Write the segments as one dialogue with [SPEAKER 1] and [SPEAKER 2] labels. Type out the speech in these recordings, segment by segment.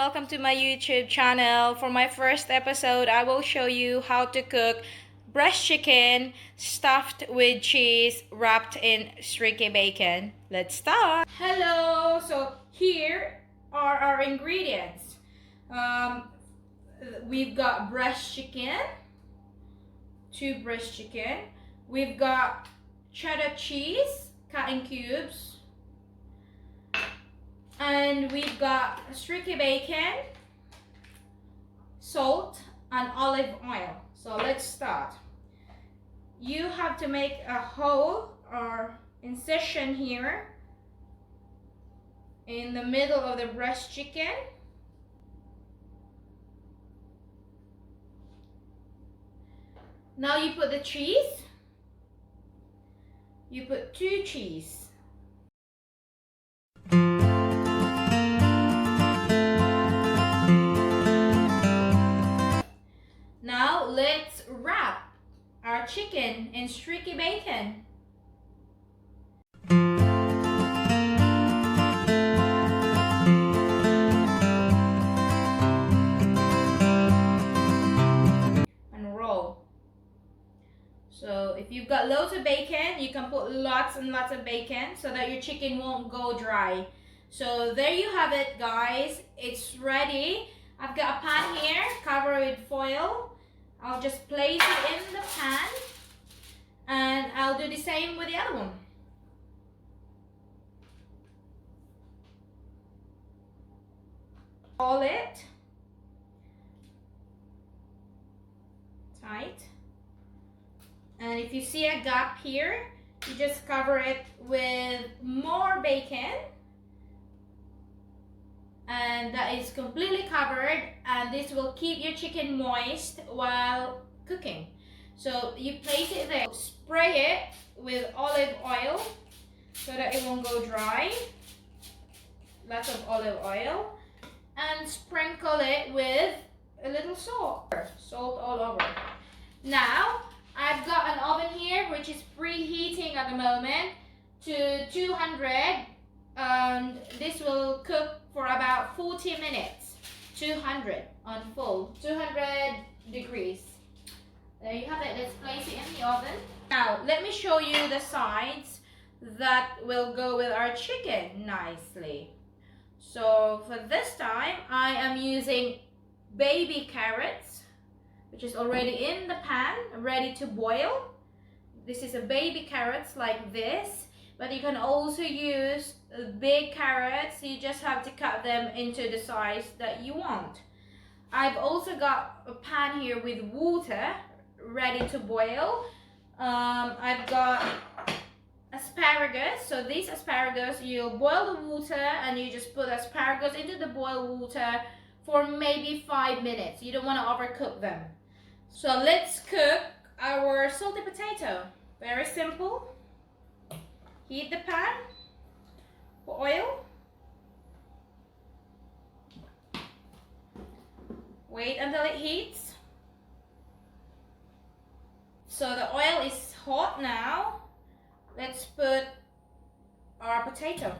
[SPEAKER 1] welcome to my YouTube channel. For my first episode, I will show you how to cook breast chicken stuffed with cheese wrapped in streaky bacon. Let's start. Hello, so here are our ingredients. We've got breast chicken, 2 breast chicken. We've got cheddar cheese cut in cubes. And we've got streaky bacon, salt, and olive oil. So let's start. You have to make a hole or incision here in the middle of the breast chicken. Now you put the cheese. You put 2 cheese. Now let's wrap our chicken in streaky bacon. And roll. So if you've got loads of bacon, you can put lots and lots of bacon so that your chicken won't go dry. So there you have it, guys. It's ready. I've got a pan here, covered with foil. I'll just place it in the pan and I'll do the same with the other one. Roll it tight. And if you see a gap here, you just cover it with more bacon. And that is completely covered, and this will keep your chicken moist while cooking. So you place it there, spray it with olive oil so that it won't go dry. Lots of olive oil, and sprinkle it with a little salt all over. Now I've got an oven here which is preheating at the moment to 200, and this will cook for about 40 minutes. 200 on full, 200 degrees. There you have it. Let's place it in the oven. Now let me show you the sides that will go with our chicken nicely. So for this time I am using baby carrots, which is already in the pan, ready to boil. This is a baby carrots like this. But you can also use big carrots. You just have to cut them into the size that you want. I've also got a pan here with water ready to boil. I've got asparagus. So these asparagus, you boil the water and you just put asparagus into the boiled water for maybe 5 minutes. You don't want to overcook them. So let's cook our salted potato. Very simple. Heat the pan for oil. Wait until it heats. So the oil is hot now. Let's put our potato.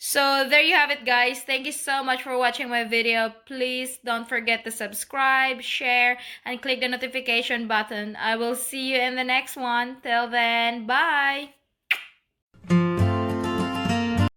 [SPEAKER 1] So there you have it, guys. Thank you so much for watching my video. Please don't forget to subscribe, share, and click the notification button. I will see you in the next one. Till then, bye!